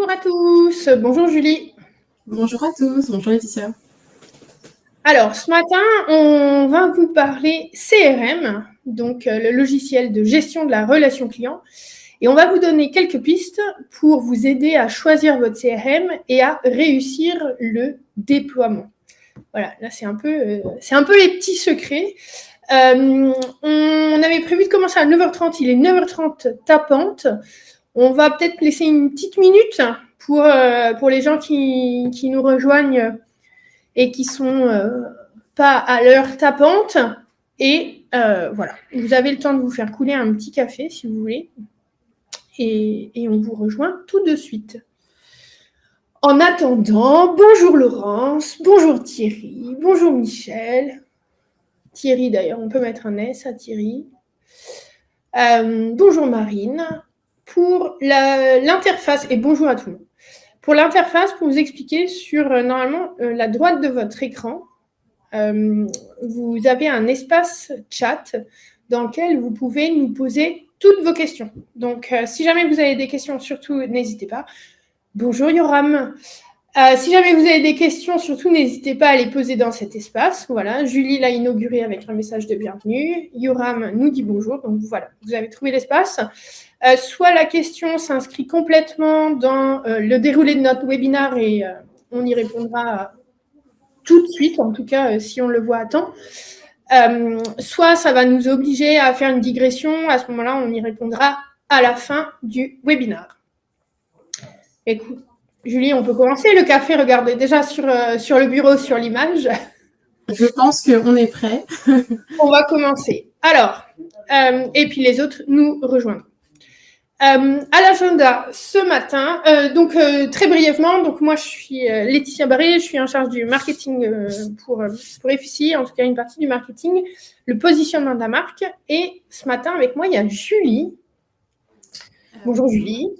Bonjour à tous, bonjour Julie. Bonjour à tous, bonjour Laetitia. Alors, ce matin, on va vous parler CRM, donc le logiciel de gestion de la relation client. Et on va vous donner quelques pistes pour vous aider à choisir votre CRM et à réussir le déploiement. Voilà, là c'est un peu les petits secrets. On avait prévu de commencer à 9h30, il est 9h30 tapante. On va peut-être laisser une petite minute pour les gens qui nous rejoignent et qui sont pas à l'heure tapante. Et voilà, vous avez le temps de vous faire couler un petit café si vous voulez. Et on vous rejoint tout de suite. En attendant, bonjour Laurence, bonjour Thierry, bonjour Michel. Thierry d'ailleurs, on peut mettre un S à Thierry. Bonjour Marine. Pour l'interface, et bonjour à tout le monde. Pour l'interface, pour vous expliquer sur normalement la droite de votre écran, vous avez un espace chat dans lequel vous pouvez nous poser toutes vos questions. Donc, si jamais vous avez des questions, surtout, n'hésitez pas. Bonjour Yoram. Si jamais vous avez des questions, surtout, n'hésitez pas à les poser dans cet espace. Voilà, Julie l'a inauguré avec un message de bienvenue. Yoram nous dit bonjour. Donc, voilà, vous avez trouvé l'espace. Soit la question s'inscrit complètement dans le déroulé de notre webinaire et on y répondra tout de suite, en tout cas si on le voit à temps. Soit ça va nous obliger à faire une digression. À ce moment-là, on y répondra à la fin du webinaire. Écoute, Julie, on peut commencer. Le café, regardez déjà sur le bureau, sur l'image. Je pense qu'on est prêt. On va commencer. Alors, et puis les autres nous rejoindront. À l'agenda ce matin, donc très brièvement, donc moi je suis Laetitia Barré, je suis en charge du marketing pour FICI, en tout cas une partie du marketing, le positionnement de la marque. Et ce matin avec moi il y a Julie. Bonjour Julie.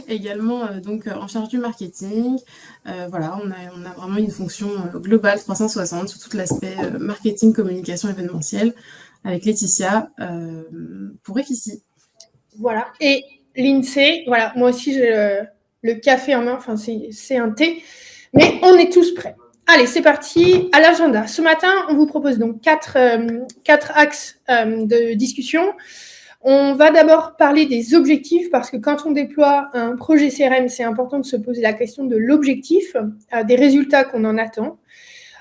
Également donc en charge du marketing. Voilà, on a vraiment une fonction globale 360 sur tout l'aspect marketing, communication événementielle avec Laetitia pour FICI. Voilà, et l'INSEE, voilà, moi aussi j'ai le café en main, enfin c'est un thé, mais on est tous prêts. Allez, c'est parti, à l'agenda. Ce matin, on vous propose donc quatre axes de discussion. On va d'abord parler des objectifs, parce que quand on déploie un projet CRM, c'est important de se poser la question de l'objectif, des résultats qu'on en attend.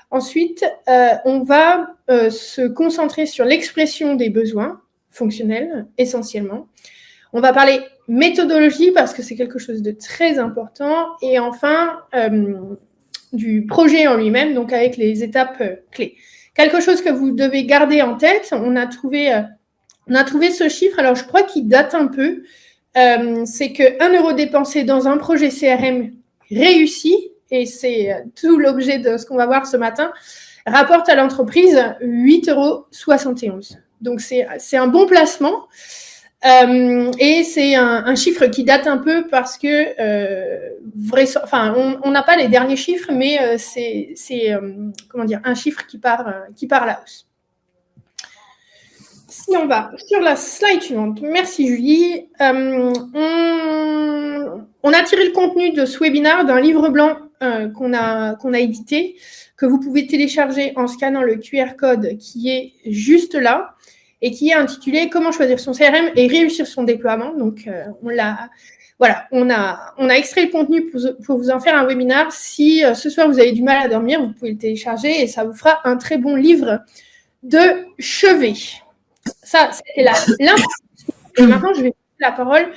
Ensuite, on va se concentrer sur l'expression des besoins fonctionnels, essentiellement. On va parler méthodologie parce que c'est quelque chose de très important. Et enfin, du projet en lui-même, donc avec les étapes clés. Quelque chose que vous devez garder en tête, on a trouvé ce chiffre, alors je crois qu'il date un peu, c'est que 1 euro dépensé dans un projet CRM réussi, et c'est tout l'objet de ce qu'on va voir ce matin, rapporte à l'entreprise 8,71 €. Donc c'est un bon placement. Et c'est un chiffre qui date un peu parce que on n'a pas les derniers chiffres, mais c'est un chiffre qui part à la hausse. Si on va sur la slide suivante, merci Julie. On a tiré le contenu de ce webinaire d'un livre blanc qu'on a édité, que vous pouvez télécharger en scannant le QR code qui est juste là, et qui est intitulé « Comment choisir son CRM et réussir son déploiement ». Donc, on a extrait le contenu pour vous en faire un webinaire. Si ce soir, vous avez du mal à dormir, vous pouvez le télécharger et ça vous fera un très bon livre de chevet. Ça, c'était l'introduction. Et maintenant, je vais passer la parole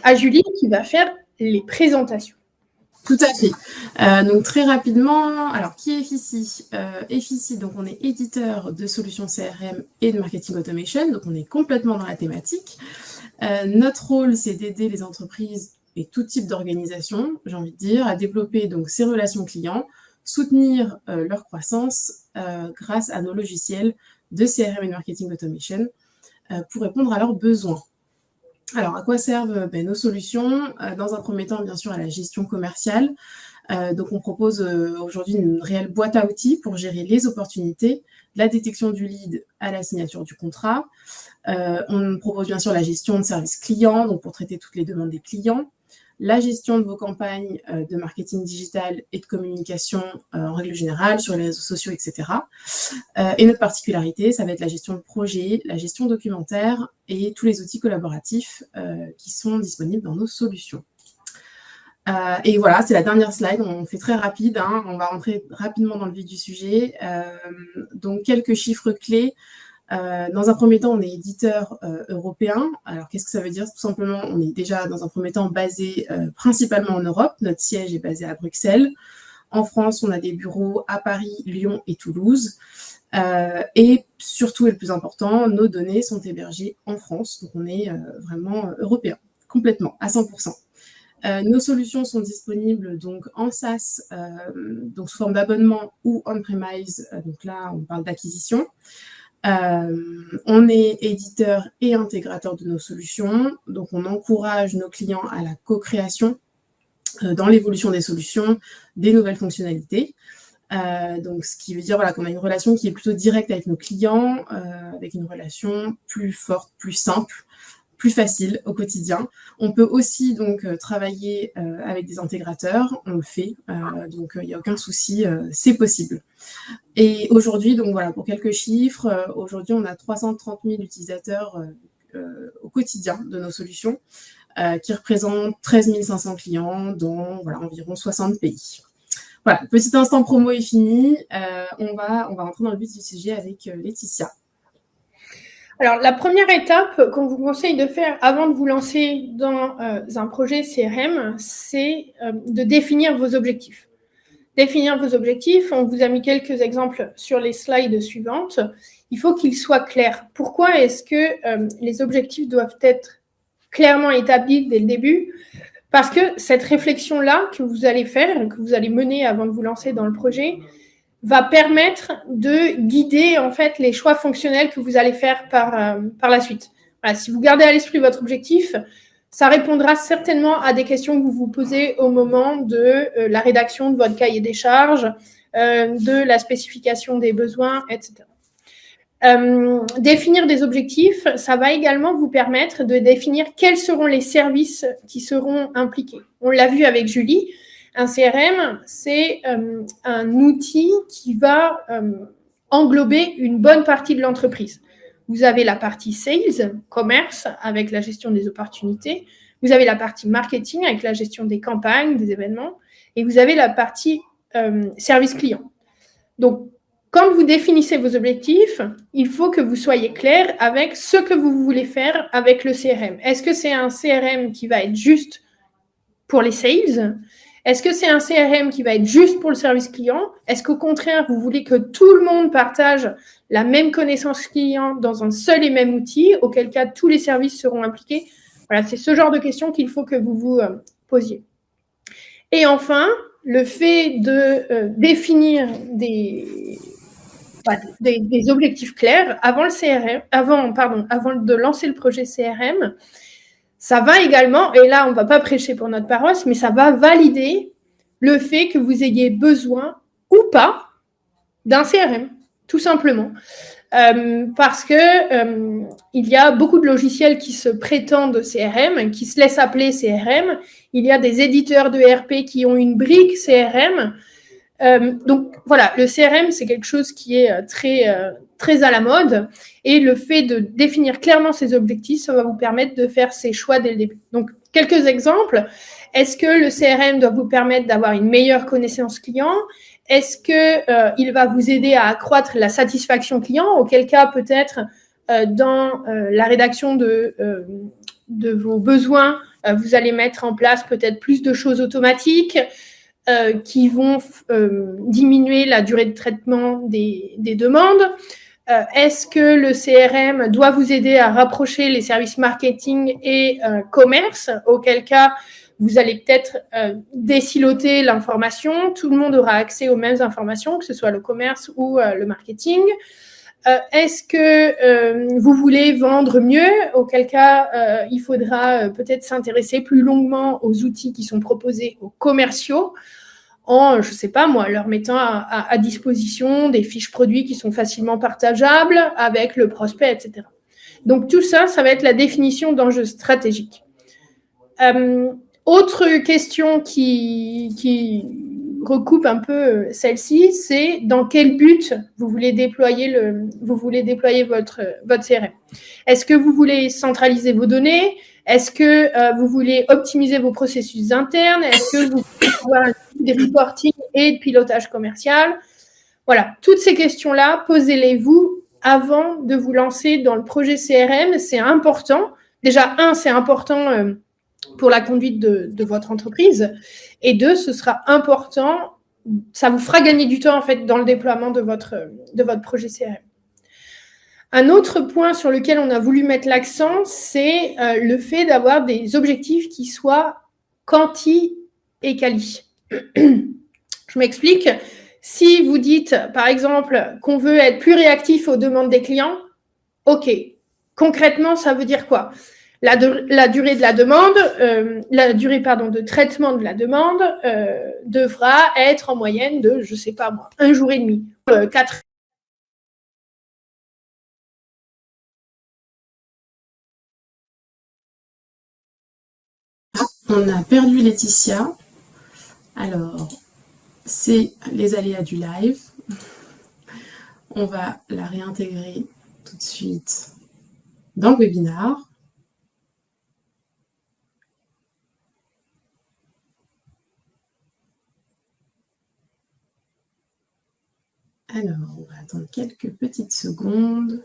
à Julie qui va faire les présentations. Tout à fait. Donc très rapidement, alors qui est FICI FICI, donc on est éditeur de solutions CRM et de marketing automation, donc on est complètement dans la thématique. Notre rôle, c'est d'aider les entreprises et tout type d'organisation, j'ai envie de dire, à développer donc ces relations clients, soutenir leur croissance grâce à nos logiciels de CRM et de marketing automation pour répondre à leurs besoins. Alors, à quoi servent nos solutions? Dans un premier temps, bien sûr, à la gestion commerciale. Donc, on propose aujourd'hui une réelle boîte à outils pour gérer les opportunités, de la détection du lead à la signature du contrat. On propose bien sûr la gestion de services clients, donc pour traiter toutes les demandes des clients, la gestion de vos campagnes de marketing digital et de communication en règle générale sur les réseaux sociaux, etc. Et notre particularité, ça va être la gestion de projet, la gestion documentaire et tous les outils collaboratifs qui sont disponibles dans nos solutions. Et voilà, c'est la dernière slide, on fait très rapide, hein, on va rentrer rapidement dans le vif du sujet. Donc, quelques chiffres clés. Dans un premier temps, on est éditeur européen. Alors, qu'est-ce que ça veut dire? Tout simplement, on est déjà, dans un premier temps, basé principalement en Europe. Notre siège est basé à Bruxelles. En France, on a des bureaux à Paris, Lyon et Toulouse. Et surtout, et le plus important, nos données sont hébergées en France. Donc, on est vraiment européen, complètement, à 100%. Nos solutions sont disponibles donc en SaaS, donc sous forme d'abonnement ou on-premise. Donc là, on parle d'acquisition. On est éditeur et intégrateur de nos solutions. Donc, on encourage nos clients à la co-création dans l'évolution des solutions, des nouvelles fonctionnalités. Donc, ce qui veut dire voilà, qu'on a une relation qui est plutôt directe avec nos clients, avec une relation plus forte, plus simple, plus facile au quotidien. On peut aussi donc travailler avec des intégrateurs, on le fait, donc il n'y a aucun souci, c'est possible. Et aujourd'hui, donc voilà, pour quelques chiffres, aujourd'hui on a 330 000 utilisateurs au quotidien de nos solutions, qui représentent 13 500 clients dans voilà, environ 60 pays. Voilà, petit instant promo est fini, on va rentrer dans le vif du sujet avec Laetitia. Alors, la première étape qu'on vous conseille de faire avant de vous lancer dans un projet CRM, c'est de définir vos objectifs. Définir vos objectifs, on vous a mis quelques exemples sur les slides suivantes. Il faut qu'ils soient clairs. Pourquoi est-ce que les objectifs doivent être clairement établis dès le début? Parce que cette réflexion-là que vous allez faire, que vous allez mener avant de vous lancer dans le projet, va permettre de guider en fait les choix fonctionnels que vous allez faire par la suite. Voilà, si vous gardez à l'esprit votre objectif, ça répondra certainement à des questions que vous vous posez au moment de la rédaction de votre cahier des charges, de la spécification des besoins, etc. Définir des objectifs, ça va également vous permettre de définir quels seront les services qui seront impliqués. On l'a vu avec Julie. Un CRM, c'est un outil qui va englober une bonne partie de l'entreprise. Vous avez la partie sales, commerce, avec la gestion des opportunités. Vous avez la partie marketing, avec la gestion des campagnes, des événements. Et vous avez la partie service client. Donc, quand vous définissez vos objectifs, il faut que vous soyez clair avec ce que vous voulez faire avec le CRM. Est-ce que c'est un CRM qui va être juste pour les sales ? Est-ce que c'est un CRM qui va être juste pour le service client? Est-ce qu'au contraire, vous voulez que tout le monde partage la même connaissance client dans un seul et même outil, auquel cas tous les services seront impliqués? Voilà, c'est ce genre de questions qu'il faut que vous vous posiez. Et enfin, le fait de définir des objectifs clairs avant de lancer le projet CRM, ça va également, et là on ne va pas prêcher pour notre paroisse, mais ça va valider le fait que vous ayez besoin ou pas d'un CRM, tout simplement. Parce que il y a beaucoup de logiciels qui se prétendent CRM, qui se laissent appeler CRM. Il y a des éditeurs de ERP qui ont une brique CRM. Donc voilà, le CRM, c'est quelque chose qui est très à la mode, et le fait de définir clairement ses objectifs, ça va vous permettre de faire ses choix dès le début. Donc, quelques exemples. Est-ce que le CRM doit vous permettre d'avoir une meilleure connaissance client? Est-ce qu'il va vous aider à accroître la satisfaction client? Auquel cas, peut-être, dans la rédaction de vos besoins, vous allez mettre en place peut-être plus de choses automatiques qui vont diminuer la durée de traitement des demandes. Est-ce que le CRM doit vous aider à rapprocher les services marketing et commerce? Auquel cas, vous allez peut-être désiloter l'information. Tout le monde aura accès aux mêmes informations, que ce soit le commerce ou le marketing. Est-ce que vous voulez vendre mieux? Auquel cas, il faudra peut-être s'intéresser plus longuement aux outils qui sont proposés aux commerciaux, en, je ne sais pas moi, leur mettant à disposition des fiches produits qui sont facilement partageables avec le prospect, etc. Donc tout ça, ça va être la définition d'enjeux stratégiques. Autre question qui recoupe un peu celle-ci, c'est dans quel but vous voulez déployer votre CRM. Est-ce que vous voulez centraliser vos données? Est-ce que vous voulez optimiser vos processus internes? Est-ce que vous voulez avoir des reporting et de pilotage commercial? Voilà, toutes ces questions-là, posez-les-vous avant de vous lancer dans le projet CRM. C'est important. Déjà, c'est important pour la conduite de votre entreprise. Et 2, ce sera important, ça vous fera gagner du temps en fait dans le déploiement de votre projet CRM. Un autre point sur lequel on a voulu mettre l'accent, c'est le fait d'avoir des objectifs qui soient quanti et quali. Je m'explique. Si vous dites, par exemple, qu'on veut être plus réactif aux demandes des clients, OK. Concrètement, ça veut dire quoi ? La durée de la demande, de traitement de la demande devra être en moyenne de, je ne sais pas moi, 1 jour et demi, 4. On a perdu Laetitia. Alors, c'est les aléas du live. On va la réintégrer tout de suite dans le webinar. Alors, on va attendre quelques petites secondes.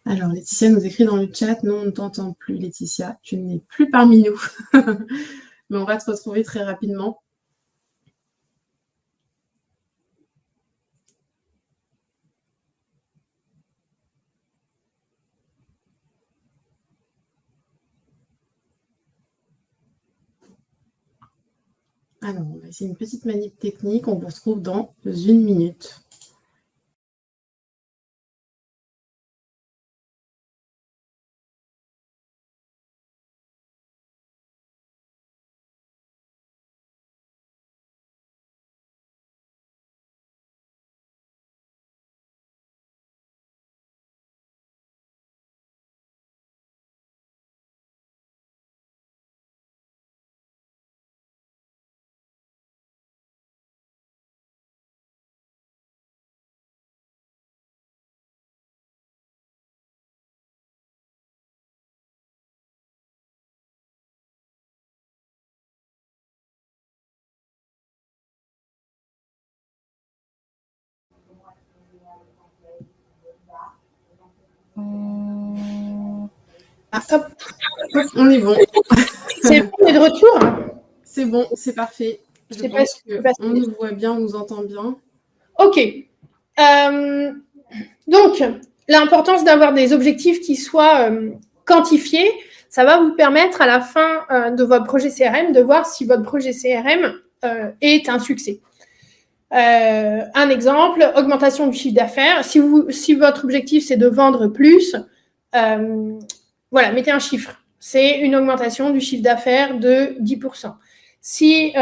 Alors, Laetitia nous écrit dans le chat, non, on ne t'entend plus, Laetitia, tu n'es plus parmi nous. Mais on va te retrouver très rapidement. Alors, on va essayer une petite manip technique, on vous retrouve dans 1 minute. Ah, hop. On est bon. C'est bon, on est de retour. C'est bon, c'est parfait. Je pense qu'on nous voit bien, on nous entend bien. OK. Donc, l'importance d'avoir des objectifs qui soient quantifiés, ça va vous permettre à la fin de votre projet CRM de voir si votre projet CRM est un succès. Un exemple, augmentation du chiffre d'affaires. Si votre objectif, c'est de vendre plus, voilà, mettez un chiffre. C'est une augmentation du chiffre d'affaires de 10%. Si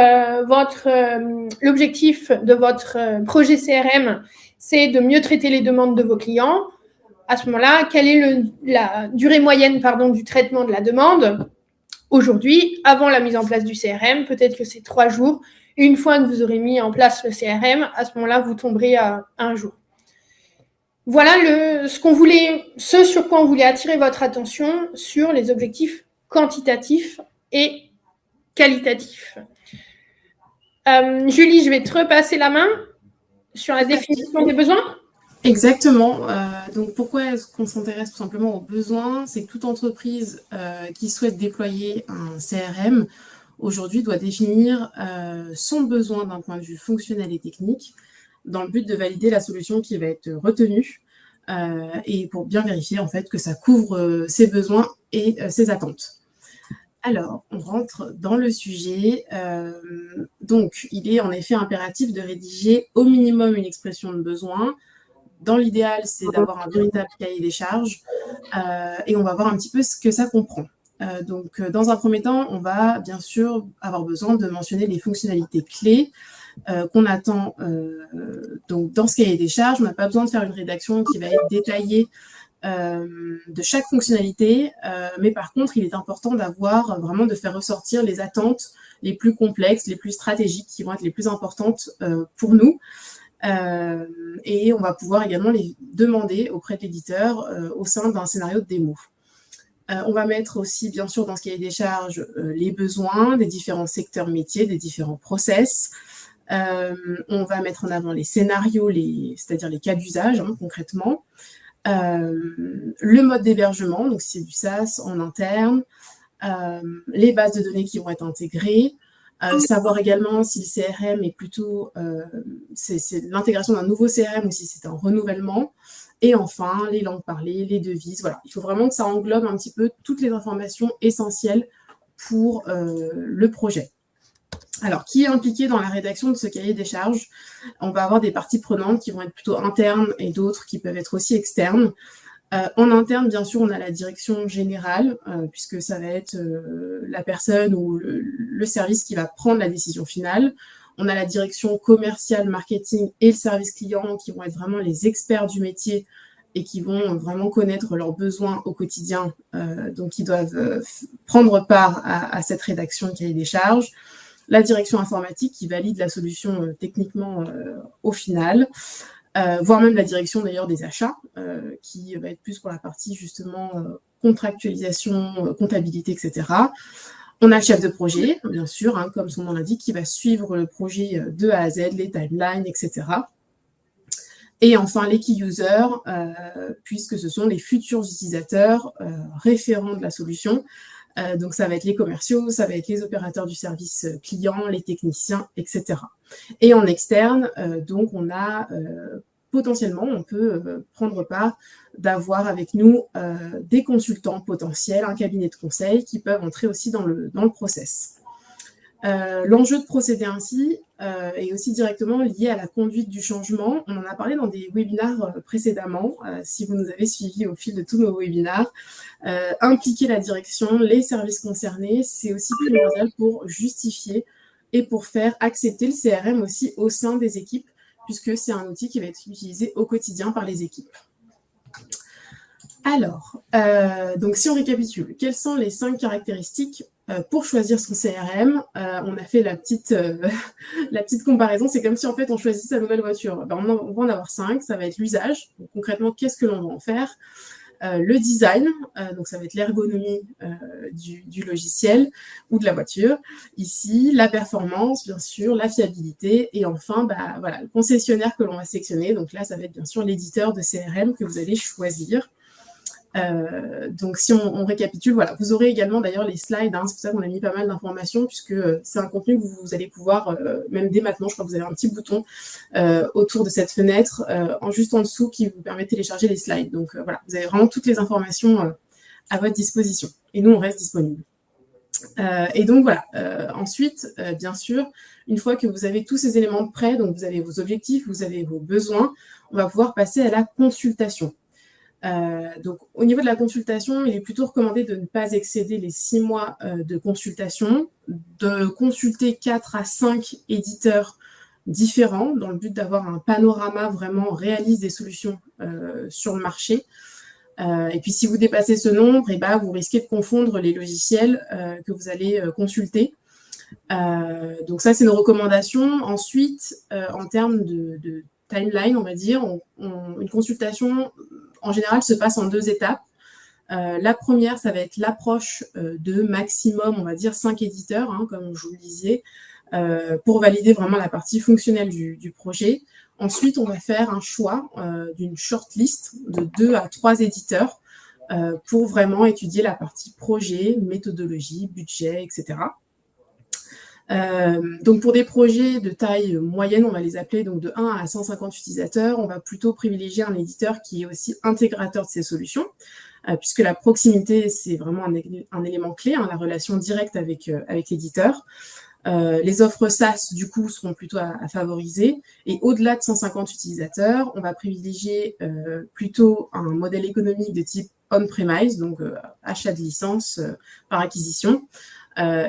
l'objectif de votre projet CRM, c'est de mieux traiter les demandes de vos clients, à ce moment-là, quelle est la durée moyenne du traitement de la demande? Aujourd'hui, avant la mise en place du CRM, peut-être que c'est 3 jours. Une fois que vous aurez mis en place le CRM, à ce moment-là, vous tomberez à 1 jour. Voilà ce sur quoi on voulait attirer votre attention sur les objectifs quantitatifs et qualitatifs. Julie, je vais te repasser la main sur la définition des besoins. Exactement. Donc, pourquoi est-ce qu'on s'intéresse tout simplement aux besoins? C'est que toute entreprise qui souhaite déployer un CRM, aujourd'hui, doit définir son besoin d'un point de vue fonctionnel et technique dans le but de valider la solution qui va être retenue et pour bien vérifier en fait que ça couvre ses besoins et ses attentes. Alors, on rentre dans le sujet. Donc, il est en effet impératif de rédiger au minimum une expression de besoin. Dans l'idéal, c'est d'avoir un véritable cahier des charges et on va voir un petit peu ce que ça comprend. Donc, dans un premier temps, on va bien sûr avoir besoin de mentionner les fonctionnalités clés qu'on attend donc dans ce cahier des charges. On n'a pas besoin de faire une rédaction qui va être détaillée de chaque fonctionnalité, mais par contre, il est important d'avoir vraiment de faire ressortir les attentes les plus complexes, les plus stratégiques, qui vont être les plus importantes pour nous. Et on va pouvoir également les demander auprès de l'éditeur au sein d'un scénario de démo. On va mettre aussi, bien sûr, dans ce cahier des charges, les besoins des différents secteurs métiers, des différents process. On va mettre en avant les scénarios, c'est-à-dire les cas d'usage, concrètement. Le mode d'hébergement, donc si c'est du SaaS en interne, les bases de données qui vont être intégrées, savoir également si le CRM est plutôt c'est l'intégration d'un nouveau CRM ou si c'est un renouvellement, et enfin les langues parlées, les devises. Voilà, il faut vraiment que ça englobe un petit peu toutes les informations essentielles pour le projet. Alors, qui est impliqué dans la rédaction de ce cahier des charges? On va avoir des parties prenantes qui vont être plutôt internes et d'autres qui peuvent être aussi externes. En interne, bien sûr, on a la direction générale, puisque ça va être la personne ou le service qui va prendre la décision finale. On a la direction commerciale, marketing et le service client qui vont être vraiment les experts du métier et qui vont vraiment connaître leurs besoins au quotidien, donc ils doivent prendre part à cette rédaction de cahier des charges. La direction informatique qui valide la solution techniquement au final, voire même la direction d'ailleurs des achats, qui va être plus pour la partie justement contractualisation, comptabilité, etc. On a le chef de projet, bien sûr, comme son nom l'indique, qui va suivre le projet de A à Z, les timelines, etc. Et enfin, les key users, puisque ce sont les futurs utilisateurs référents de la solution. Donc, ça va être les commerciaux, ça va être les opérateurs du service client, les techniciens, etc. Et en externe, donc, on a potentiellement, on peut prendre part d'avoir avec nous des consultants potentiels, un cabinet de conseil qui peuvent entrer aussi dans le process. L'enjeu de procéder ainsi est aussi directement lié à la conduite du changement. On en a parlé dans des webinaires précédemment, si vous nous avez suivis au fil de tous nos webinaires. Impliquer la direction, les services concernés, c'est aussi primordial pour justifier et pour faire accepter le CRM aussi au sein des équipes, puisque c'est un outil qui va être utilisé au quotidien par les équipes. Alors, donc si on récapitule, quelles sont les 5 caractéristiques pour choisir son CRM? On a fait la petite comparaison, c'est comme si en fait on choisissait sa nouvelle voiture. On va en avoir 5, ça va être l'usage, donc concrètement qu'est-ce que l'on va en faire, le design, donc ça va être l'ergonomie du logiciel ou de la voiture, ici la performance bien sûr, la fiabilité et enfin voilà, le concessionnaire que l'on va sélectionner, donc là ça va être bien sûr l'éditeur de CRM que vous allez choisir. Donc si on récapitule, voilà, vous aurez également d'ailleurs les slides, c'est pour ça qu'on a mis pas mal d'informations puisque c'est un contenu que vous allez pouvoir, même dès maintenant, je crois que vous avez un petit bouton autour de cette fenêtre, juste en dessous qui vous permet de télécharger les slides. Donc voilà, vous avez vraiment toutes les informations à votre disposition et nous on reste disponible. Et donc voilà, ensuite, bien sûr, une fois que vous avez tous ces éléments prêts, donc vous avez vos objectifs, vous avez vos besoins, on va pouvoir passer à la consultation. Donc, au niveau de la consultation, il est plutôt recommandé de ne pas excéder les 6 mois de consultation, de consulter 4 à 5 éditeurs différents dans le but d'avoir un panorama vraiment réaliste des solutions sur le marché. Et puis, si vous dépassez ce nombre, vous risquez de confondre les logiciels que vous allez consulter. Donc, ça, c'est nos recommandations. Ensuite, en termes de timeline, on va dire, une consultation en général se passe en 2 étapes. La première, ça va être l'approche de maximum, on va dire 5 éditeurs, comme je vous le disais, pour valider vraiment la partie fonctionnelle du projet. Ensuite, on va faire un choix d'une shortlist de 2 à 3 éditeurs pour vraiment étudier la partie projet, méthodologie, budget, etc. Donc pour des projets de taille moyenne, on va les appeler donc de 1 à 150 utilisateurs, on va plutôt privilégier un éditeur qui est aussi intégrateur de ces solutions, puisque la proximité, c'est vraiment un élément clé, la relation directe avec l'éditeur. Les offres SaaS, du coup, seront plutôt à favoriser. Et au-delà de 150 utilisateurs, on va privilégier plutôt un modèle économique de type on-premise, donc achat de licence par acquisition.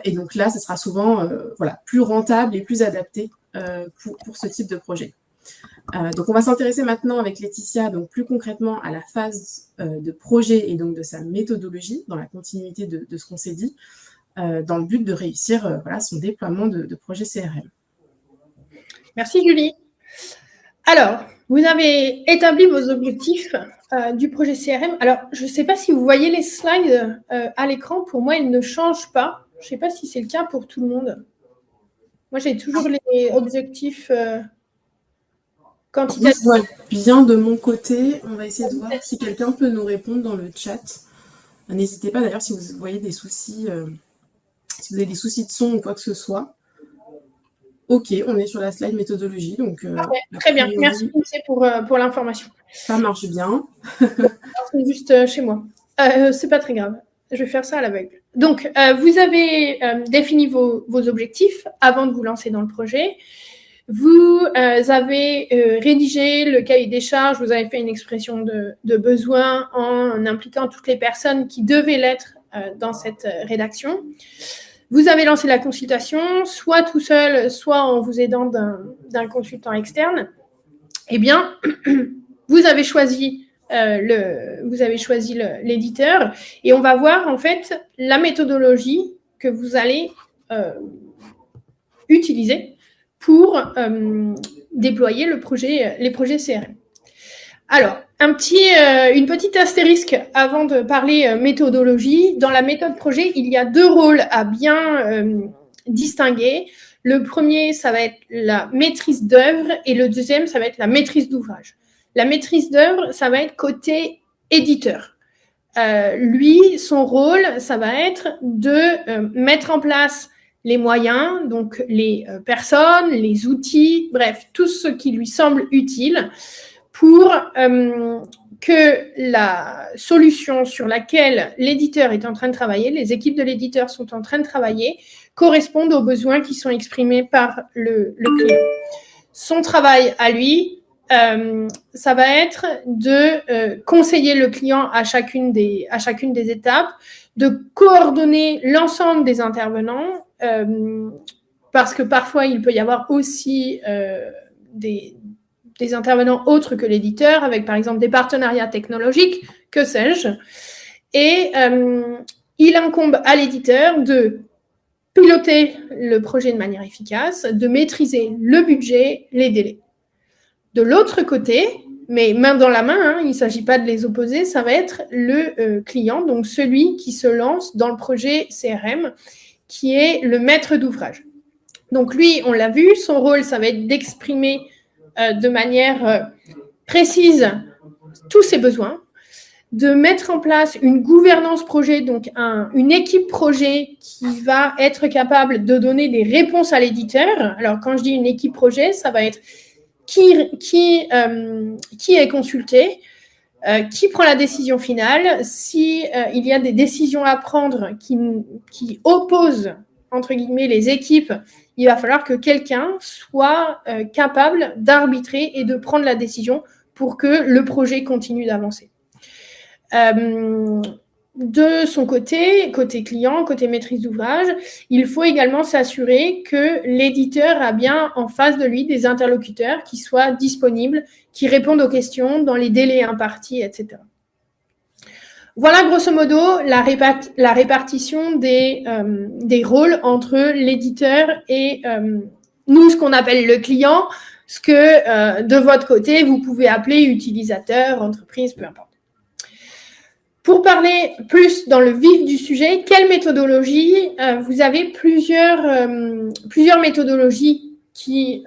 Et donc là, ce sera souvent plus rentable et plus adapté pour ce type de projet. Donc, on va s'intéresser maintenant avec Laetitia, donc plus concrètement à la phase de projet et donc de sa méthodologie, dans la continuité de ce qu'on s'est dit, dans le but de réussir son déploiement de projet CRM. Merci Julie. Alors, vous avez établi vos objectifs du projet CRM. Alors, je ne sais pas si vous voyez les slides à l'écran. Pour moi, ils ne changent pas. Je ne sais pas si c'est le cas pour tout le monde. Moi, j'ai toujours les objectifs quantitatifs. Je vois bien de mon côté. On va essayer de voir si quelqu'un peut nous répondre dans le chat. N'hésitez pas d'ailleurs si vous voyez des soucis, si vous avez des soucis de son ou quoi que ce soit. Ok, on est sur la slide méthodologie. Donc, très bien, merci pour l'information. Ça marche bien. C'est juste chez moi. C'est pas très grave. Je vais faire ça à l'aveugle. Donc, vous avez défini vos objectifs avant de vous lancer dans le projet. Vous avez rédigé le cahier des charges. Vous avez fait une expression de besoin en impliquant toutes les personnes qui devaient l'être dans cette rédaction. Vous avez lancé la consultation, soit tout seul, soit en vous aidant d'un consultant externe. Eh bien, vous avez choisi l'éditeur et on va voir en fait la méthodologie que vous allez utiliser pour déployer les projets CRM. Alors, une petite astérisque avant de parler méthodologie. Dans la méthode projet, il y a 2 rôles à bien distinguer. Le premier, ça va être la maîtrise d'œuvre et le deuxième, ça va être la maîtrise d'ouvrage. La maîtrise d'œuvre, ça va être côté éditeur. Lui, son rôle, ça va être de mettre en place les moyens, donc les personnes, les outils, bref, tout ce qui lui semble utile pour que la solution sur laquelle l'éditeur est en train de travailler, les équipes de l'éditeur sont en train de travailler, correspondent aux besoins qui sont exprimés par le client. Son travail à lui, ça va être de conseiller le client à chacune des étapes, de coordonner l'ensemble des intervenants, parce que parfois il peut y avoir aussi des intervenants autres que l'éditeur, avec par exemple des partenariats technologiques, que sais-je. Et il incombe à l'éditeur de piloter le projet de manière efficace, de maîtriser le budget, les délais. De l'autre côté, mais main dans la main, il ne s'agit pas de les opposer, ça va être le client, donc celui qui se lance dans le projet CRM, qui est le maître d'ouvrage. Donc lui, on l'a vu, son rôle, ça va être d'exprimer de manière précise tous ses besoins, de mettre en place une gouvernance projet, donc une équipe projet qui va être capable de donner des réponses à l'éditeur. Alors, quand je dis une équipe projet, ça va être qui est consulté, qui prend la décision finale, si il y a des décisions à prendre qui opposent, entre guillemets, les équipes, il va falloir que quelqu'un soit capable d'arbitrer et de prendre la décision pour que le projet continue d'avancer. De son côté client, côté maîtrise d'ouvrage, il faut également s'assurer que l'éditeur a bien en face de lui des interlocuteurs qui soient disponibles, qui répondent aux questions dans les délais impartis, etc. Voilà grosso modo la répartition des rôles entre l'éditeur et nous, ce qu'on appelle le client, ce que de votre côté, vous pouvez appeler utilisateur, entreprise, peu importe. Pour parler plus dans le vif du sujet, quelle méthodologie vous avez plusieurs méthodologies qui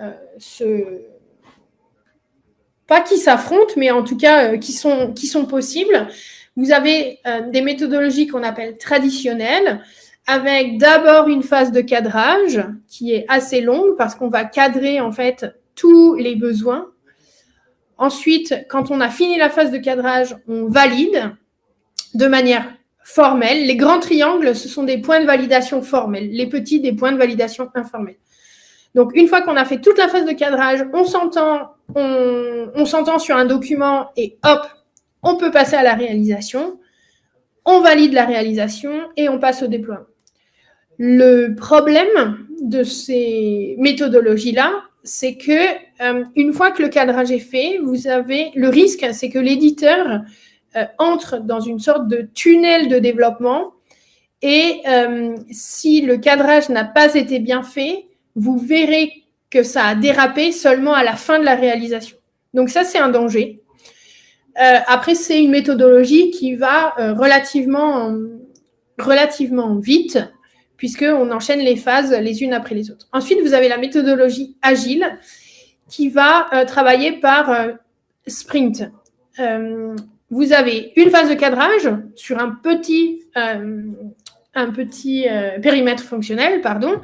pas qui s'affrontent, mais en tout cas qui sont possibles. Vous avez des méthodologies qu'on appelle traditionnelles, avec d'abord une phase de cadrage qui est assez longue parce qu'on va cadrer en fait tous les besoins. Ensuite, quand on a fini la phase de cadrage, on valide de manière formelle. Les grands triangles, ce sont des points de validation formels. Les petits, des points de validation informels. Donc, une fois qu'on a fait toute la phase de cadrage, on s'entend sur un document et hop, on peut passer à la réalisation. On valide la réalisation et on passe au déploiement. Le problème de ces méthodologies-là, c'est que une fois que le cadrage est fait, vous avez le risque, c'est que l'éditeur entre dans une sorte de tunnel de développement et si le cadrage n'a pas été bien fait, vous verrez que ça a dérapé seulement à la fin de la réalisation. Donc ça, c'est un danger. Après, c'est une méthodologie qui va relativement vite, puisqu'on enchaîne les phases les unes après les autres. Ensuite, vous avez la méthodologie agile qui va travailler par sprint. Vous avez une phase de cadrage sur un petit périmètre fonctionnel, pardon.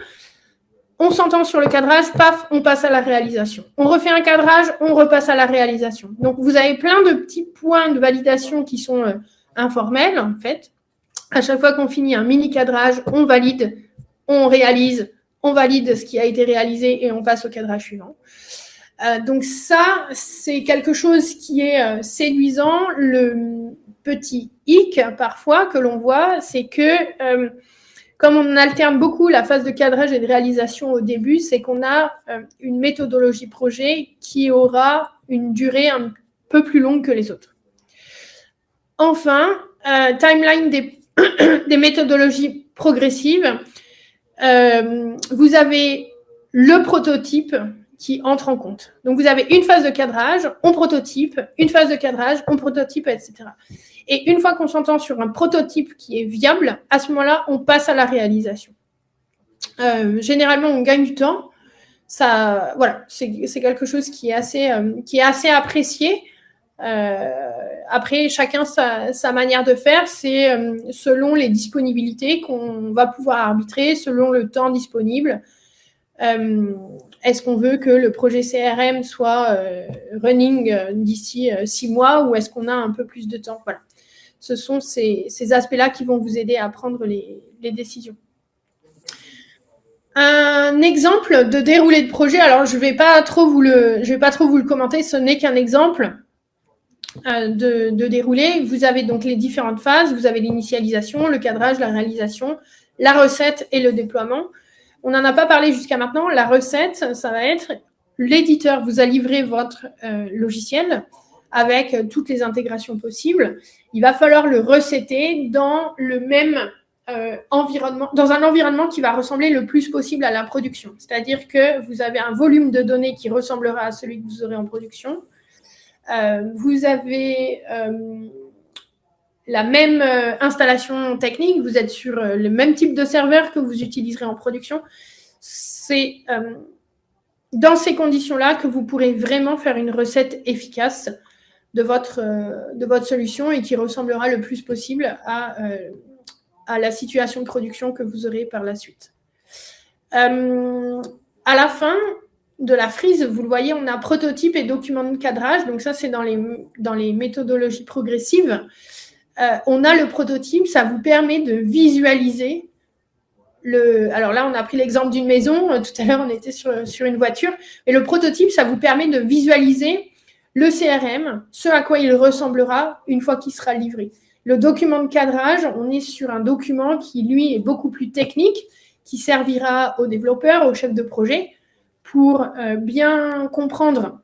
On s'entend sur le cadrage, paf, on passe à la réalisation. On refait un cadrage, on repasse à la réalisation. Donc, vous avez plein de petits points de validation qui sont informels, en fait. À chaque fois qu'on finit un mini-cadrage, on valide, on réalise, on valide ce qui a été réalisé et on passe au cadrage suivant. Donc ça, c'est quelque chose qui est séduisant. Le petit hic, parfois, que l'on voit, c'est que comme on alterne beaucoup la phase de cadrage et de réalisation au début, c'est qu'on a une méthodologie projet qui aura une durée un peu plus longue que les autres. Enfin, timeline des méthodologies progressives. Vous avez le prototype qui entre en compte. Donc, vous avez une phase de cadrage, on prototype, une phase de cadrage, on prototype, etc. Et une fois qu'on s'entend sur un prototype qui est viable, à ce moment-là, on passe à la réalisation. Généralement, on gagne du temps. Ça, voilà, c'est quelque chose qui est assez apprécié. Après, chacun sa manière de faire, c'est selon les disponibilités qu'on va pouvoir arbitrer, selon le temps disponible. Est-ce qu'on veut que le projet CRM soit running d'ici 6 mois ou est-ce qu'on a un peu plus de temps? Voilà. Ce sont ces aspects-là qui vont vous aider à prendre les décisions. Un exemple de déroulé de projet, alors je vais pas trop vous le commenter, ce n'est qu'un exemple de déroulé. Vous avez donc les différentes phases, vous avez l'initialisation, le cadrage, la réalisation, la recette et le déploiement. On n'en a pas parlé jusqu'à maintenant. La recette, ça va être l'éditeur vous a livré votre logiciel avec toutes les intégrations possibles. Il va falloir le recetter dans le même environnement, dans un environnement qui va ressembler le plus possible à la production. C'est-à-dire que vous avez un volume de données qui ressemblera à celui que vous aurez en production. Vous avez la même installation technique, vous êtes sur le même type de serveur que vous utiliserez en production. C'est dans ces conditions-là que vous pourrez vraiment faire une recette efficace de votre solution et qui ressemblera le plus possible à la situation de production que vous aurez par la suite. À la fin de la frise, vous le voyez, on a prototype et document de cadrage. Donc ça, c'est dans les méthodologies progressives. On a le prototype, ça vous permet de visualiser alors là, on a pris l'exemple d'une maison. Tout à l'heure, on était sur une voiture. Mais le prototype, ça vous permet de visualiser le CRM, ce à quoi il ressemblera une fois qu'il sera livré. Le document de cadrage, on est sur un document qui, lui, est beaucoup plus technique, qui servira aux développeurs, aux chefs de projet, pour bien comprendre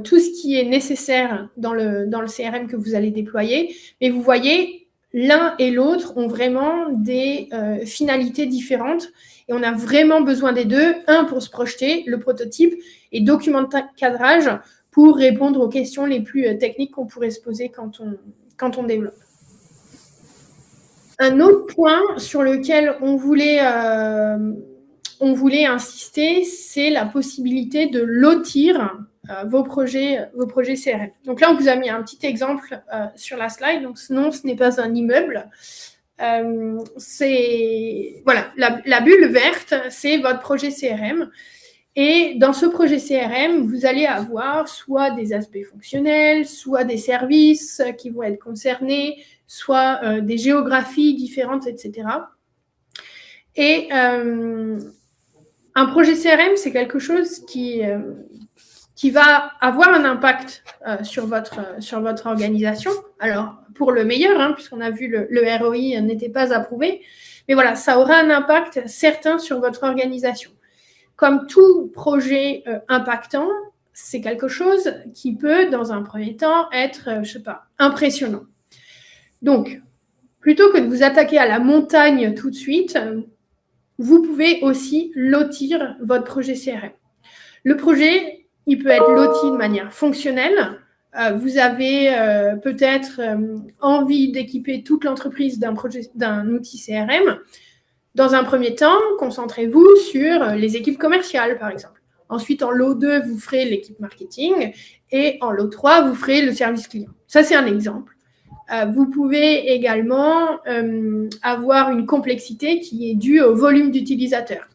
tout ce qui est nécessaire dans le CRM que vous allez déployer. Mais vous voyez, l'un et l'autre ont vraiment des finalités différentes et on a vraiment besoin des deux. Un pour se projeter, le prototype, et document de cadrage pour répondre aux questions les plus techniques qu'on pourrait se poser quand on développe. Un autre point sur lequel on voulait insister, c'est la possibilité de lotir vos projets CRM. Donc là, on vous a mis un petit exemple sur la slide. Donc non, ce n'est pas un immeuble. Voilà, la bulle verte, c'est votre projet CRM. Et dans ce projet CRM, vous allez avoir soit des aspects fonctionnels, soit des services qui vont être concernés, soit des géographies différentes, etc. Et un projet CRM, c'est quelque chose qui va avoir un impact sur votre organisation. Alors, pour le meilleur, puisqu'on a vu le ROI n'était pas approuvé. Mais voilà, ça aura un impact certain sur votre organisation. comme tout projet impactant, c'est quelque chose qui peut, dans un premier temps, être, je ne sais pas, impressionnant. Donc, plutôt que de vous attaquer à la montagne tout de suite, vous pouvez aussi lotir votre projet CRM. Le projet, il peut être loti de manière fonctionnelle. Vous avez peut-être envie d'équiper toute l'entreprise d'un outil CRM. Dans un premier temps, concentrez-vous sur les équipes commerciales, par exemple. Ensuite, en lot 2, vous ferez l'équipe marketing et en lot 3, vous ferez le service client. Ça, c'est un exemple. Vous pouvez également avoir une complexité qui est due au volume d'utilisateurs.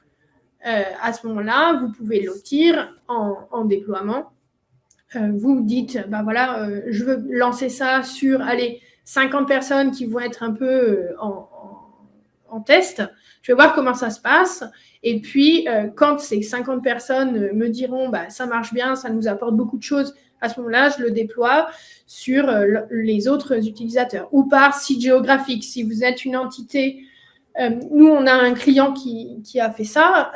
À ce moment-là, vous pouvez lotir en déploiement. Vous dites, ben voilà, je veux lancer ça sur 50 personnes qui vont être un peu en test. Je vais voir comment ça se passe. Et puis, quand ces 50 personnes me diront, bah, ça marche bien, ça nous apporte beaucoup de choses, à ce moment-là, je le déploie sur les autres utilisateurs. Ou par site géographique. Si vous êtes une entité, nous, on a un client qui a fait ça,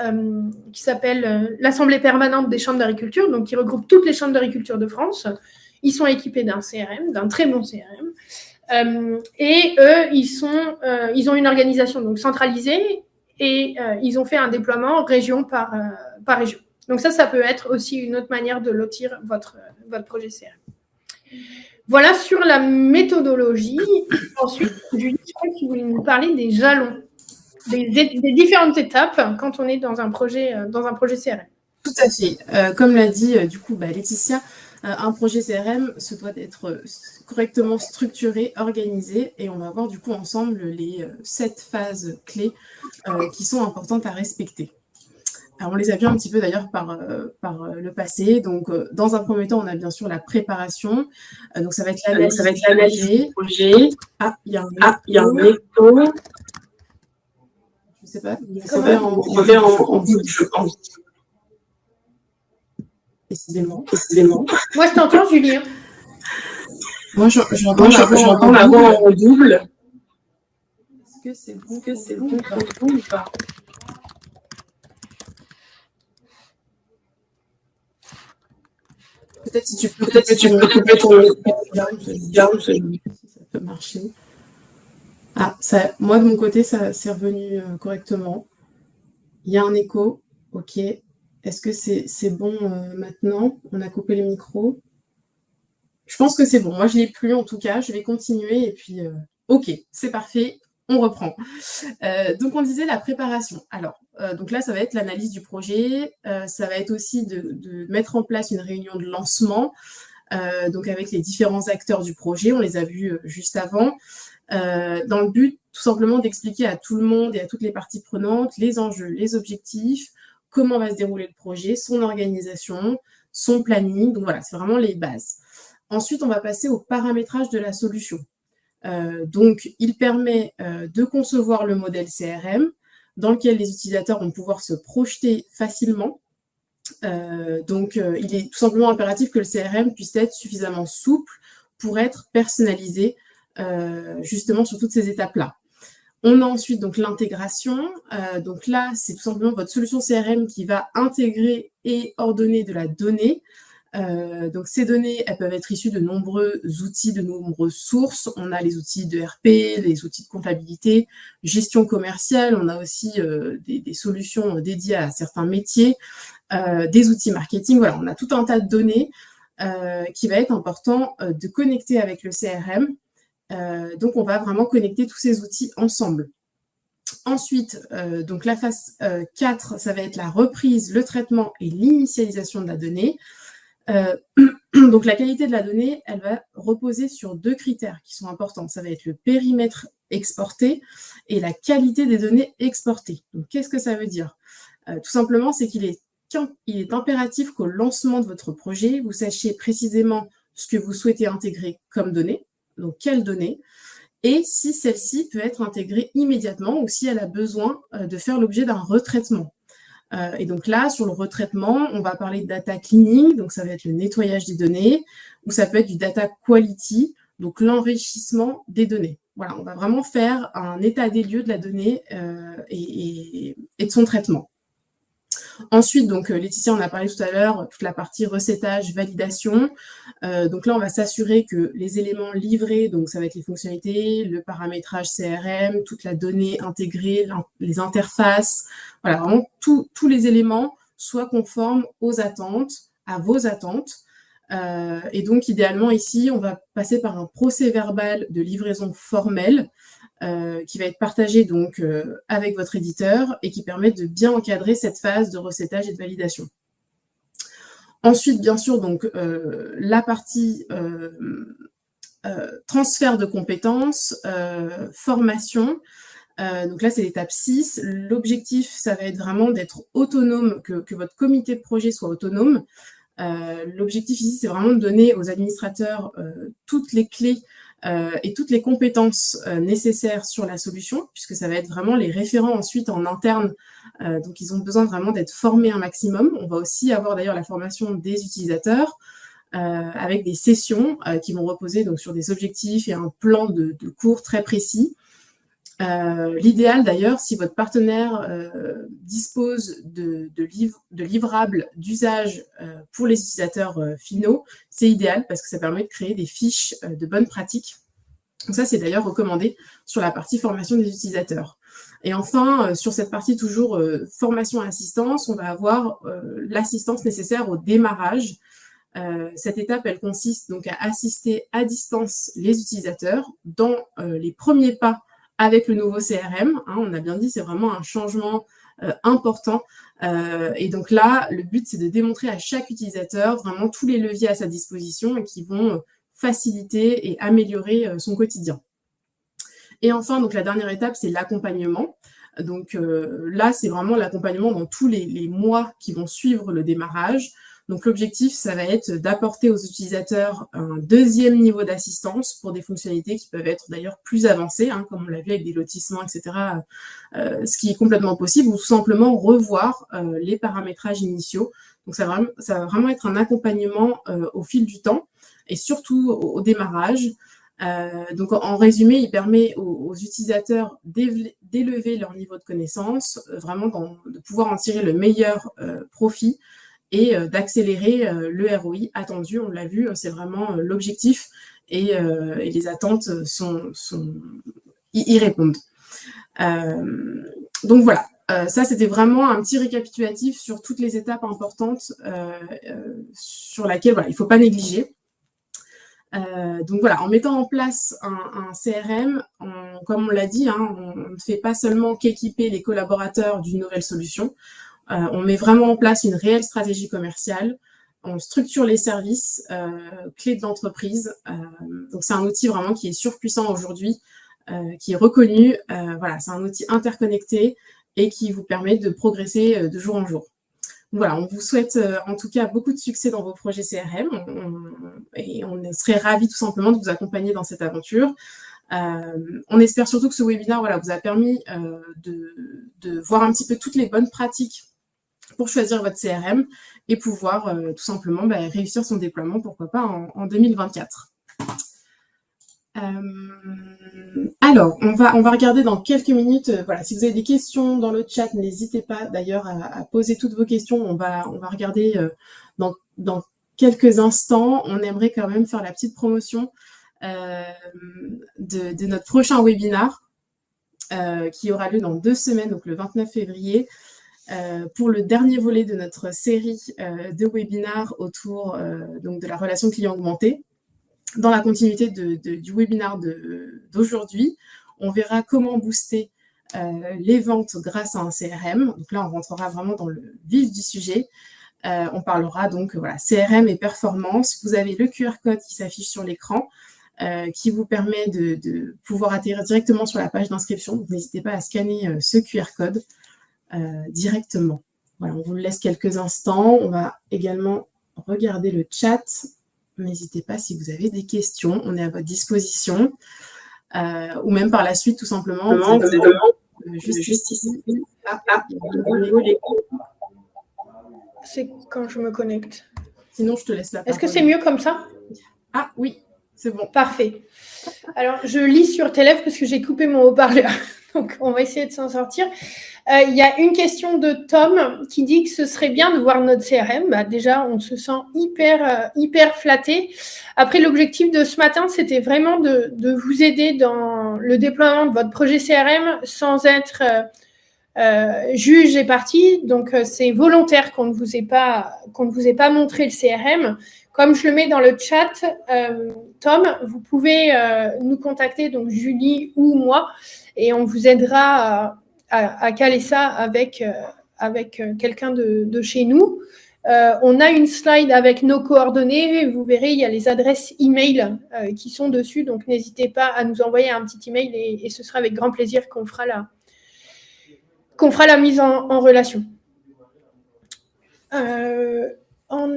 qui s'appelle l'Assemblée permanente des chambres d'agriculture, donc qui regroupe toutes les chambres d'agriculture de France. Ils sont équipés d'un CRM, d'un très bon CRM. Et eux, ils ont une organisation donc centralisée et ils ont fait un déploiement région par région. Donc ça peut être aussi une autre manière de lotir votre projet CRM. Voilà sur la méthodologie. Ensuite, Julie, je crois que tu voulais nous parler des jalons, des différentes étapes quand on est dans un projet CRM. Tout à fait. Comme l'a dit du coup Laetitia, un projet CRM se doit d'être correctement structuré, organisé, et on va voir du coup ensemble les 7 phases clés qui sont importantes à respecter. Alors, on les a vues un petit peu d'ailleurs par le passé. Donc, dans un premier temps, on a bien sûr la préparation. Donc, ça va être l'analyse du projet. Ah, il y a un écho. Je ne sais pas. On revient en boucle, je pense. Décidément. Moi, je t'entends, Julie. Moi, j'entends la voix en double. Est-ce que c'est bon ou pas? Peut-être si tu peux couper ton micro, ça peut marcher. Ah, moi de mon côté, ça c'est revenu correctement. Il y a un écho, ok. Est-ce que c'est bon maintenant? On a coupé les micros. Je pense que c'est bon. Moi, je ne l'ai plus en tout cas. Je vais continuer et puis, ok, c'est parfait. On reprend. Donc, on disait la préparation. Alors, donc là, ça va être l'analyse du projet. Ça va être aussi de mettre en place une réunion de lancement, donc avec les différents acteurs du projet. On les a vus juste avant, dans le but tout simplement d'expliquer à tout le monde et à toutes les parties prenantes les enjeux, les objectifs, comment va se dérouler le projet, son organisation, son planning. Donc voilà, c'est vraiment les bases. Ensuite, on va passer au paramétrage de la solution. Donc, il permet de concevoir le modèle CRM dans lequel les utilisateurs vont pouvoir se projeter facilement. Donc, il est tout simplement impératif que le CRM puisse être suffisamment souple pour être personnalisé justement sur toutes ces étapes-là. On a ensuite donc l'intégration. Donc là, c'est tout simplement votre solution CRM qui va intégrer et ordonner de la donnée. Donc ces données, elles peuvent être issues de nombreux outils, de nombreuses sources. On a les outils de RP, les outils de comptabilité, gestion commerciale. On a aussi des solutions dédiées à certains métiers, des outils marketing. Voilà, on a tout un tas de données qui va être important de connecter avec le CRM. Donc on va vraiment connecter tous ces outils ensemble. Ensuite, donc la phase 4, ça va être la reprise, le traitement et l'initialisation de la donnée. Donc la qualité de la donnée, elle va reposer sur 2 critères qui sont importants. Ça va être le périmètre exporté et la qualité des données exportées. Donc qu'est-ce que ça veut dire? Tout simplement, c'est qu'il est impératif qu'au lancement de votre projet, vous sachiez précisément ce que vous souhaitez intégrer comme données, donc quelles données, et si celle-ci peut être intégrée immédiatement ou si elle a besoin de faire l'objet d'un retraitement. Et donc là, sur le retraitement, on va parler de data cleaning, donc ça va être le nettoyage des données, ou ça peut être du data quality, donc l'enrichissement des données. Voilà, on va vraiment faire un état des lieux de la donnée et de son traitement. Ensuite, donc Laetitia, on a parlé tout à l'heure, toute la partie recettage, validation. Donc là, on va s'assurer que les éléments livrés, donc ça va être les fonctionnalités, le paramétrage CRM, toute la donnée intégrée, les interfaces, voilà, vraiment tous les éléments soient conformes aux attentes, à vos attentes. Et donc, idéalement, ici, on va passer par un procès-verbal de livraison formelle qui va être partagé donc avec votre éditeur et qui permet de bien encadrer cette phase de recettage et de validation. Ensuite, bien sûr, donc la partie transfert de compétences, formation. Donc là, c'est l'étape 6. L'objectif, ça va être vraiment d'être autonome, que votre comité de projet soit autonome. L'objectif ici, c'est vraiment de donner aux administrateurs toutes les clés et toutes les compétences nécessaires sur la solution, puisque ça va être vraiment les référents ensuite en interne. Donc, ils ont besoin vraiment d'être formés un maximum. On va aussi avoir d'ailleurs la formation des utilisateurs avec des sessions qui vont reposer donc, sur des objectifs et un plan de cours très précis. L'idéal d'ailleurs, si votre partenaire dispose de livrables d'usage pour les utilisateurs finaux, c'est idéal parce que ça permet de créer des fiches de bonnes pratiques. Donc ça, c'est d'ailleurs recommandé sur la partie formation des utilisateurs. Et enfin, sur cette partie toujours formation et assistance, on va avoir l'assistance nécessaire au démarrage. Cette étape, elle consiste donc à assister à distance les utilisateurs dans les premiers pas avec le nouveau CRM, hein, on a bien dit, c'est vraiment un changement important. Et donc là, le but, c'est de démontrer à chaque utilisateur vraiment tous les leviers à sa disposition et qui vont faciliter et améliorer son quotidien. Et enfin, donc la dernière étape, c'est l'accompagnement. Donc là, c'est vraiment l'accompagnement dans tous les mois qui vont suivre le démarrage. Donc l'objectif, ça va être d'apporter aux utilisateurs un deuxième niveau d'assistance pour des fonctionnalités qui peuvent être d'ailleurs plus avancées, hein, comme on l'a vu avec des lotissements, etc., ce qui est complètement possible, ou tout simplement revoir les paramétrages initiaux. Donc ça va vraiment être un accompagnement au fil du temps, et surtout au démarrage. Donc en résumé, il permet aux utilisateurs d'élever leur niveau de connaissance, vraiment de pouvoir en tirer le meilleur profit, et d'accélérer le ROI attendu. On l'a vu, c'est vraiment l'objectif et les attentes y répondent. Donc voilà, ça c'était vraiment un petit récapitulatif sur toutes les étapes importantes sur lesquelles il ne faut pas négliger. Donc voilà, en mettant en place un CRM, comme on l'a dit, hein, on ne fait pas seulement qu'équiper les collaborateurs d'une nouvelle solution. On met vraiment en place une réelle stratégie commerciale, on structure les services clés de l'entreprise. Donc c'est un outil vraiment qui est surpuissant aujourd'hui, qui est reconnu. Voilà, c'est un outil interconnecté et qui vous permet de progresser de jour en jour. Voilà, on vous souhaite en tout cas beaucoup de succès dans vos projets CRM et on serait ravis tout simplement de vous accompagner dans cette aventure. On espère surtout que ce webinaire vous a permis de voir un petit peu toutes les bonnes pratiques pour choisir votre CRM et pouvoir tout simplement réussir son déploiement, pourquoi pas, en 2024. Alors, on va regarder dans quelques minutes. Voilà, si vous avez des questions dans le chat, n'hésitez pas d'ailleurs à poser toutes vos questions. On va regarder dans quelques instants. On aimerait quand même faire la petite promotion de notre prochain webinar qui aura lieu dans 2 semaines, donc le 29 février. Pour le dernier volet de notre série de webinars autour donc de la relation client augmentée. Dans la continuité du webinaire d'aujourd'hui, on verra comment booster les ventes grâce à un CRM. Donc là, on rentrera vraiment dans le vif du sujet. On parlera donc CRM et performance. Vous avez le QR code qui s'affiche sur l'écran qui vous permet de pouvoir atterrir directement sur la page d'inscription. Donc n'hésitez pas à scanner ce QR code directement. Voilà, on vous laisse quelques instants. On va également regarder le chat. N'hésitez pas si vous avez des questions. On est à votre disposition. Ou même par la suite, tout simplement. Juste ici. C'est quand je me connecte. Sinon, je te laisse la parole. Est-ce que c'est mieux comme ça? Ah oui, C'est bon. Parfait. Alors, je lis sur tes lèvres parce que j'ai coupé mon haut-parleur. Donc, on va essayer de s'en sortir. Il y a une question de Tom qui dit que ce serait bien de voir notre CRM. Bah, déjà, on se sent hyper flatté. Après, l'objectif de ce matin, c'était vraiment de vous aider dans le déploiement de votre projet CRM sans être juge et partie. Donc, c'est volontaire qu'on ne vous ait pas montré le CRM. Comme je le mets dans le chat, Tom, vous pouvez nous contacter, donc Julie ou moi, et on vous aidera à caler ça avec quelqu'un de chez nous. On a une slide avec nos coordonnées. Vous verrez, il y a les adresses email qui sont dessus. Donc, n'hésitez pas à nous envoyer un petit email et ce sera avec grand plaisir qu'on fera la mise en relation. En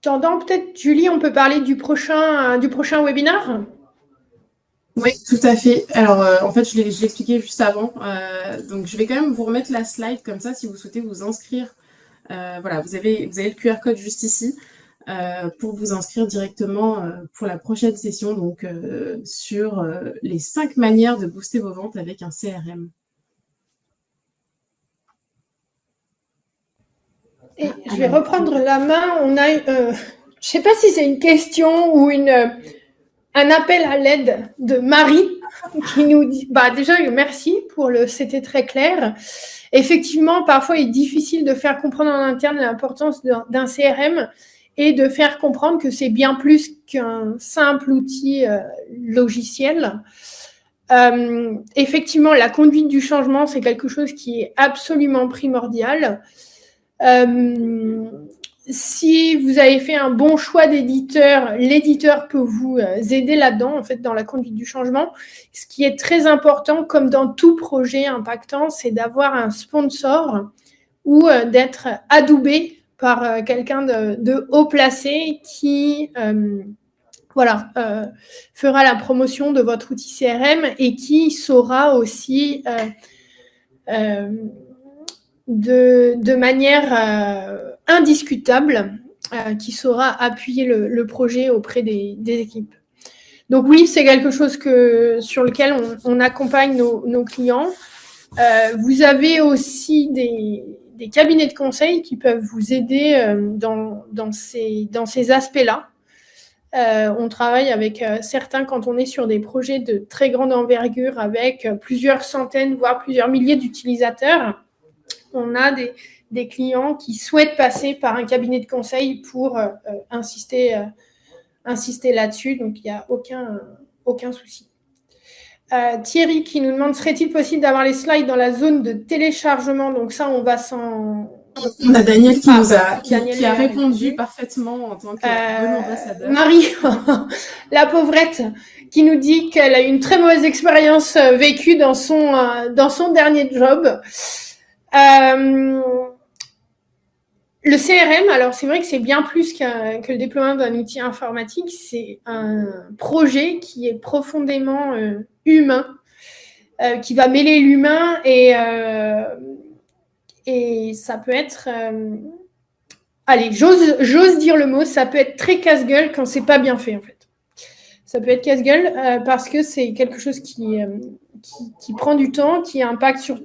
attendant, peut-être, Julie, on peut parler du prochain webinaire ? Oui, tout à fait. Alors, en fait, je l'ai expliqué juste avant. Donc, je vais quand même vous remettre la slide comme ça si vous souhaitez vous inscrire. Voilà, vous avez le QR code juste ici pour vous inscrire directement pour la prochaine session, donc sur les 5 manières de booster vos ventes avec un CRM. Et je vais reprendre la main. On a, je ne sais pas si c'est une question ou un appel à l'aide de Marie qui nous dit, déjà, merci c'était très clair. Effectivement, parfois, il est difficile de faire comprendre en interne l'importance d'un CRM et de faire comprendre que c'est bien plus qu'un simple outil logiciel. Effectivement, la conduite du changement, c'est quelque chose qui est absolument primordial. Si vous avez fait un bon choix d'éditeur, l'éditeur peut vous aider là-dedans, en fait, dans la conduite du changement. Ce qui est très important, comme dans tout projet impactant, c'est d'avoir un sponsor ou d'être adoubé par quelqu'un de haut placé qui fera la promotion de votre outil CRM et qui saura aussi de manière indiscutable, qui saura appuyer le projet auprès des équipes. Donc oui, c'est quelque chose sur lequel on accompagne nos clients. Vous avez aussi des cabinets de conseil qui peuvent vous aider dans ces aspects-là. On travaille avec certains quand on est sur des projets de très grande envergure avec plusieurs centaines, voire plusieurs milliers d'utilisateurs. On a des clients qui souhaitent passer par un cabinet de conseil pour insister là-dessus. Donc, il n'y a aucun souci. Thierry qui nous demande, serait-il possible d'avoir les slides dans la zone de téléchargement ? Donc ça, on va s'en... On a Daniel qui a répondu parfaitement en tant que bon ambassadeur. Marie, la pauvrette, qui nous dit qu'elle a eu une très mauvaise expérience vécue dans son dernier job. Le CRM, alors c'est vrai que c'est bien plus que le déploiement d'un outil informatique, c'est un projet qui est profondément humain, qui va mêler l'humain et ça peut être... allez, j'ose dire le mot, ça peut être très casse-gueule quand c'est pas bien fait en fait. Ça peut être casse-gueule parce que c'est quelque chose qui prend du temps, qui impacte sur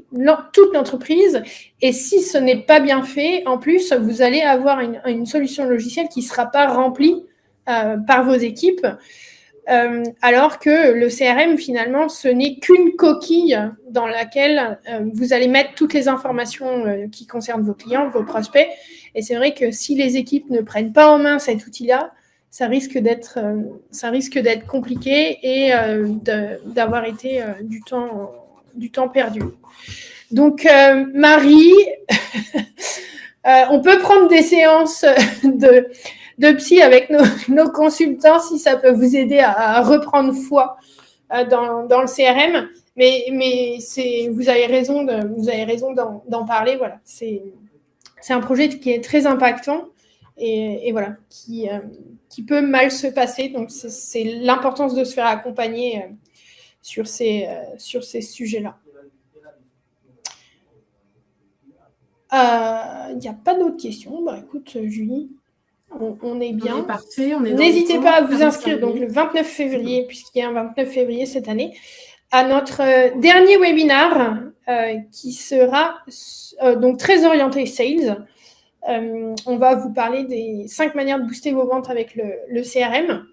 toute l'entreprise. Et si ce n'est pas bien fait, en plus, vous allez avoir une solution logicielle qui ne sera pas remplie par vos équipes. Alors que le CRM, finalement, ce n'est qu'une coquille dans laquelle vous allez mettre toutes les informations qui concernent vos clients, vos prospects. Et c'est vrai que si les équipes ne prennent pas en main cet outil-là, ça risque d'être compliqué et d'avoir été du temps perdu. Donc, Marie, on peut prendre des séances de psy avec nos consultants si ça peut vous aider à reprendre foi dans le CRM. Mais vous avez raison d'en parler. Voilà, c'est un projet qui est très impactant et voilà, qui peut mal se passer. Donc, c'est l'importance de se faire accompagner sur ces sujets-là. Il n'y a pas d'autres questions. Écoute, Julie. On est bien. Parfait. N'hésitez pas à vous inscrire donc le 29 février, puisqu'il y a un 29 février cette année, à notre dernier webinaire qui sera donc très orienté sales. On va vous parler des 5 manières de booster vos ventes avec le CRM.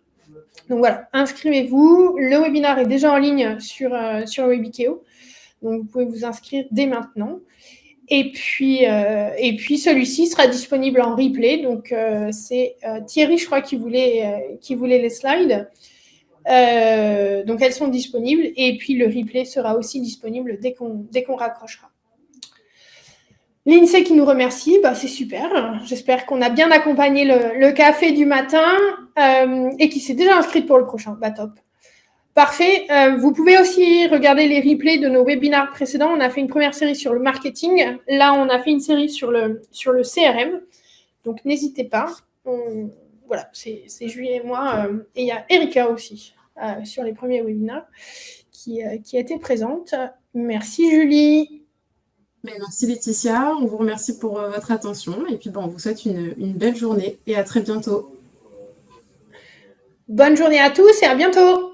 Donc voilà, inscrivez-vous. Le webinaire est déjà en ligne sur Webikeo. Donc vous pouvez vous inscrire dès maintenant. Et puis celui-ci sera disponible en replay. Donc c'est Thierry, je crois, qui voulait les slides. Donc elles sont disponibles. Et puis le replay sera aussi disponible dès qu'on raccrochera. L'INSEE qui nous remercie, c'est super. J'espère qu'on a bien accompagné le café du matin et qui s'est déjà inscrite pour le prochain. Top. Parfait. Vous pouvez aussi regarder les replays de nos webinaires précédents. On a fait une première série sur le marketing. Là, on a fait une série sur le CRM. Donc, n'hésitez pas. Voilà, c'est Julie et moi. Et il y a Erika aussi sur les premiers webinaires qui a été présente. Merci, Julie. Merci Laetitia, on vous remercie pour votre attention et puis on vous souhaite une belle journée et à très bientôt. Bonne journée à tous et à bientôt.